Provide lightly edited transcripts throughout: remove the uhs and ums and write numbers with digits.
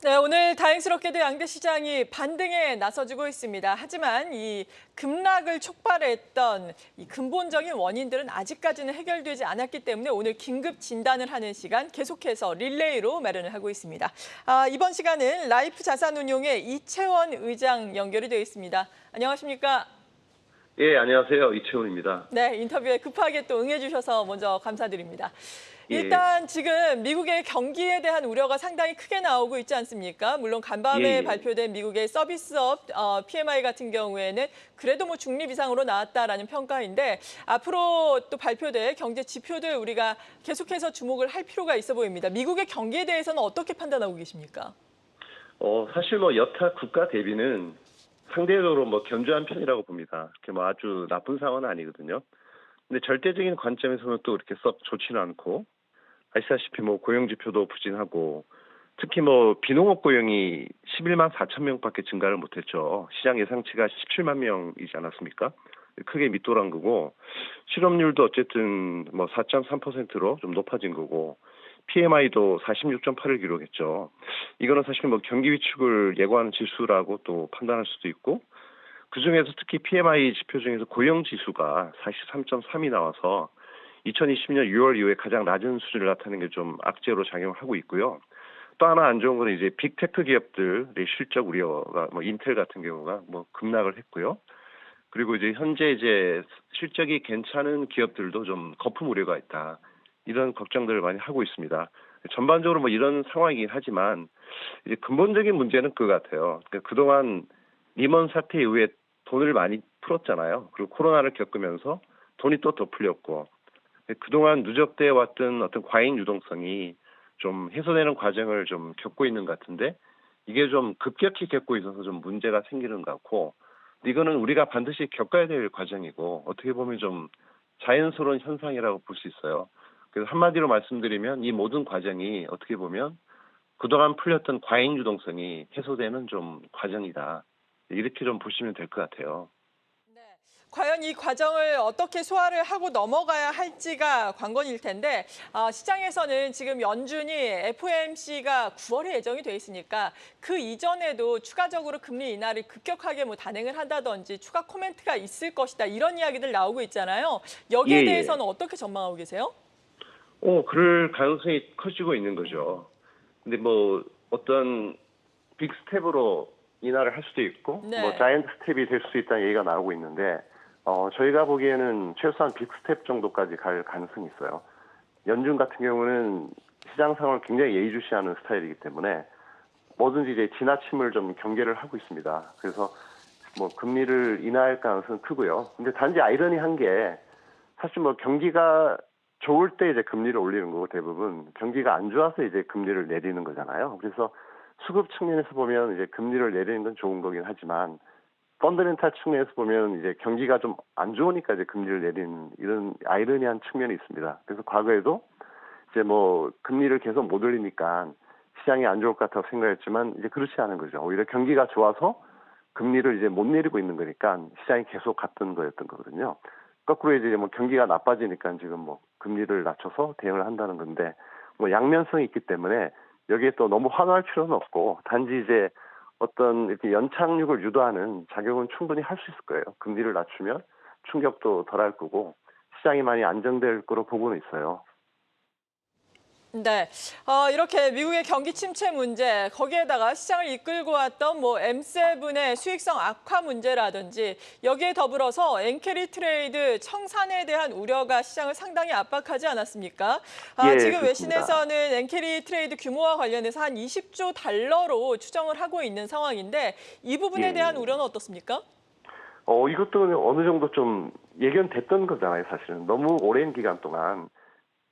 네, 오늘 다행스럽게도 양대 시장이 반등에 나서주고 있습니다. 하지만 이 급락을 촉발했던 이 근본적인 원인들은 아직까지는 해결되지 않았기 때문에 오늘 긴급 진단을 하는 시간 계속해서 릴레이로 마련을 하고 있습니다. 이번 시간은 라이프 자산운용의 이채원 의장 연결이 되어 있습니다. 안녕하십니까? 예, 안녕하세요. 이채훈입니다. 네, 인터뷰에 급하게 또 응해주셔서 먼저 감사드립니다. 예, 일단 지금 미국의 경기에 대한 우려가 상당히 크게 나오고 있지 않습니까? 물론 예, 간밤에 예. 발표된 미국의 서비스업 PMI 같은 경우에는 그래도 뭐 중립 이상으로 나왔다라는 평가인데 앞으로 또 발표될 경제 지표들 우리가 계속해서 주목을 할 필요가 있어 보입니다. 미국의 경기에 대해서는 어떻게 판단하고 계십니까? 사실 뭐 여타 국가 대비는 상대적으로 뭐 견조한 편이라고 봅니다. 그렇게 뭐 아주 나쁜 상황은 아니거든요. 근데 절대적인 관점에서는 또 이렇게 썩 좋지는 않고, 아시다시피 뭐 고용 지표도 부진하고, 특히 뭐 비농업 고용이 11만 4천 명밖에 증가를 못했죠. 시장 예상치가 17만 명이지 않았습니까? 크게 밑돌아간 거고, 실업률도 어쨌든 뭐 4.3%로 좀 높아진 거고, PMI도 46.8을 기록했죠. 이거는 사실 뭐 경기 위축을 예고하는 지수라고 또 판단할 수도 있고, 그중에서 특히 PMI 지표 중에서 고용 지수가 43.3이 나와서 2020년 6월 이후에 가장 낮은 수준을 나타내는 게 좀 악재로 작용을 하고 있고요. 또 하나 안 좋은 거는 이제 빅테크 기업들의 실적 우려가 뭐 인텔 같은 경우가 뭐 급락을 했고요. 그리고 이제 현재 이제 실적이 괜찮은 기업들도 좀 거품 우려가 있다. 이런 걱정들을 많이 하고 있습니다. 전반적으로 뭐 이런 상황이긴 하지만 이제 근본적인 문제는 그거 같아요. 그러니까 그동안 리먼 사태 이후에 돈을 많이 풀었잖아요. 그리고 코로나를 겪으면서 돈이 또 더 풀렸고 그동안 누적돼 왔던 어떤 과잉 유동성이 좀 해소되는 과정을 좀 겪고 있는 것 같은데 이게 좀 급격히 겪고 있어서 좀 문제가 생기는 것 같고 이거는 우리가 반드시 겪어야 될 과정이고 어떻게 보면 좀 자연스러운 현상이라고 볼 수 있어요. 그래서 한마디로 말씀드리면 이 모든 과정이 어떻게 보면 그동안 풀렸던 과잉 유동성이 해소되는 좀 과정이다. 이렇게 좀 보시면 될 것 같아요. 네. 과연 이 과정을 어떻게 소화를 하고 넘어가야 할지가 관건일 텐데 시장에서는 지금 연준이 FOMC가 9월에 예정이 돼 있으니까 그 이전에도 추가적으로 금리 인하를 급격하게 뭐 단행을 한다든지 추가 코멘트가 있을 것이다 이런 이야기들 나오고 있잖아요. 예, 여기에 예. 대해서는 어떻게 전망하고 계세요? 그럴 가능성이 커지고 있는 거죠. 근데 뭐 어떤 빅 스텝으로 인하를 할 수도 있고 뭐 네. 자이언트 스텝이 될 수 있다는 얘기가 나오고 있는데 저희가 보기에는 최소한 빅 스텝 정도까지 갈 가능성이 있어요. 연준 같은 경우는 시장 상황을 굉장히 예의주시하는 스타일이기 때문에 뭐든지 이제 지나침을 좀 경계를 하고 있습니다. 그래서 뭐 금리를 인하할 가능성은 크고요. 근데 단지 아이러니한 게 사실 뭐 경기가 좋을 때 이제 금리를 올리는 거고 대부분 경기가 안 좋아서 이제 금리를 내리는 거잖아요. 그래서 수급 측면에서 보면 이제 금리를 내리는 건 좋은 거긴 하지만 펀더멘탈 측면에서 보면 이제 경기가 좀 안 좋으니까 이제 금리를 내리는 이런 아이러니한 측면이 있습니다. 그래서 과거에도 이제 뭐 금리를 계속 못 올리니까 시장이 안 좋을 것 같다고 생각했지만 이제 그렇지 않은 거죠. 오히려 경기가 좋아서 금리를 이제 못 내리고 있는 거니까 시장이 계속 갔던 거였던 거거든요. 거꾸로 이제 뭐 경기가 나빠지니까 지금 뭐 금리를 낮춰서 대응을 한다는 건데 뭐 양면성이 있기 때문에 여기에 또 너무 환호할 필요는 없고 단지 이제 어떤 이렇게 연착륙을 유도하는 작용은 충분히 할 수 있을 거예요. 금리를 낮추면 충격도 덜할 거고 시장이 많이 안정될 거로 보고는 있어요. 네, 이렇게 미국의 경기 침체 문제, 거기에다가 시장을 이끌고 왔던 뭐 M7의 수익성 악화 문제라든지 여기에 더불어서 엔캐리 트레이드 청산에 대한 우려가 시장을 상당히 압박하지 않았습니까? 예, 지금 그렇습니다. 외신에서는 엔캐리 트레이드 규모와 관련해서 한 20조 달러로 추정을 하고 있는 상황인데 이 예, 부분에 대한 예. 우려는 어떻습니까? 이것도 어느 정도 좀 예견됐던 거잖아요, 사실은. 너무 오랜 기간 동안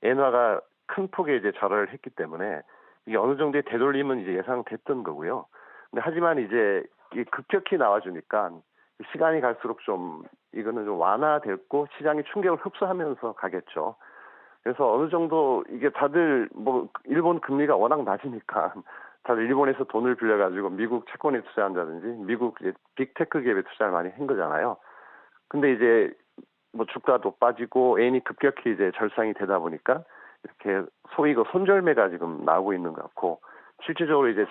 엔화가 큰 폭의 이제 절하를 했기 때문에 이게 어느 정도의 되돌림은 이제 예상됐던 거고요. 근데 하지만 이제 이 급격히 나와주니까 시간이 갈수록 좀 이거는 좀 완화됐고 시장이 충격을 흡수하면서 가겠죠. 그래서 어느 정도 이게 다들 뭐 일본 금리가 워낙 낮으니까 다들 일본에서 돈을 빌려가지고 미국 채권에 투자한다든지 미국 이제 빅테크 기업에 투자를 많이 한 거잖아요. 근데 이제 뭐 주가도 빠지고 엔이 급격히 이제 절상이 되다 보니까 이렇게 소위 그 손절매가 지금 나오고 있는 것 같고 실질적으로 이제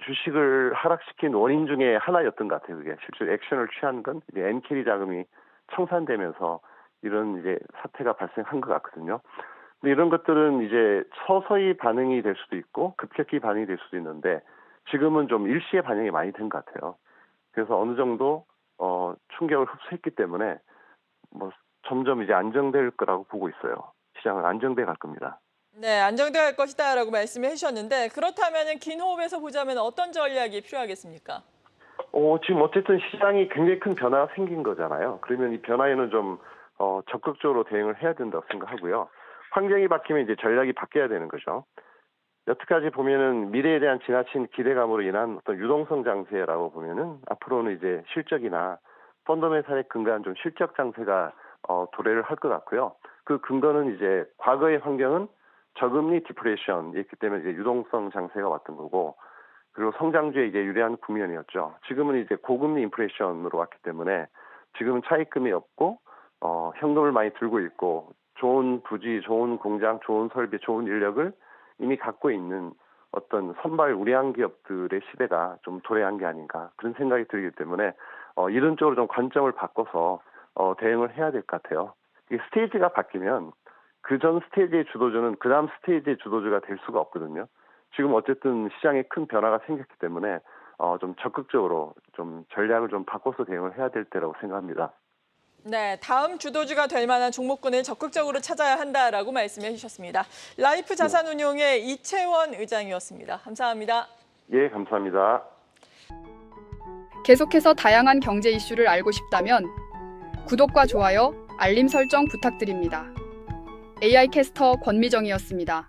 주식을 하락시킨 원인 중에 하나였던 것 같아요. 그게 실제로 액션을 취한 건 이제 엔캐리 자금이 청산되면서 이런 이제 사태가 발생한 것 같거든요. 근데 이런 것들은 이제 서서히 반응이 될 수도 있고 급격히 반응이 될 수도 있는데 지금은 좀 일시에 반영이 많이 된 것 같아요. 그래서 어느 정도 충격을 흡수했기 때문에 뭐 점점 이제 안정될 거라고 보고 있어요. 시장은 안정돼 갈 겁니다. 네, 안정돼 갈 것이다라고 말씀해 주셨는데 그렇다면 긴 호흡에서 보자면 어떤 전략이 필요하겠습니까? 지금 어쨌든 시장이 굉장히 큰 변화가 생긴 거잖아요. 그러면 이 변화에는 좀 적극적으로 대응을 해야 된다고 생각하고요. 환경이 바뀌면 이제 전략이 바뀌어야 되는 거죠. 여태까지 보면은 미래에 대한 지나친 기대감으로 인한 어떤 유동성 장세라고 보면은 앞으로는 이제 실적이나 펀더멘탈에 근거한 좀 실적 장세가 도래를 할 것 같고요. 그 근거는 이제 과거의 환경은 저금리 디프레이션이었기 때문에 이제 유동성 장세가 왔던 거고, 그리고 성장주에 이제 유리한 국면이었죠. 지금은 이제 고금리 인플레이션으로 왔기 때문에 지금은 차입금이 없고 현금을 많이 들고 있고 좋은 부지, 좋은 공장, 좋은 설비, 좋은 인력을 이미 갖고 있는 어떤 선발 우량 기업들의 시대가 좀 도래한 게 아닌가 그런 생각이 들기 때문에 이런 쪽으로 좀 관점을 바꿔서 대응을 해야 될 것 같아요. 이 스테이지가 바뀌면 그 전 스테이지의 주도주는 그 다음 스테이지의 주도주가 될 수가 없거든요. 지금 어쨌든 시장에 큰 변화가 생겼기 때문에 좀 적극적으로 좀 전략을 좀 바꿔서 대응을 해야 될 때라고 생각합니다. 네, 다음 주도주가 될 만한 종목군을 적극적으로 찾아야 한다라고 말씀해 주셨습니다. 라이프 자산운용의 이채원 의장이었습니다. 감사합니다. 예, 감사합니다. 계속해서 다양한 경제 이슈를 알고 싶다면 구독과 좋아요, 알림 설정 부탁드립니다. AI 캐스터 권미정이었습니다.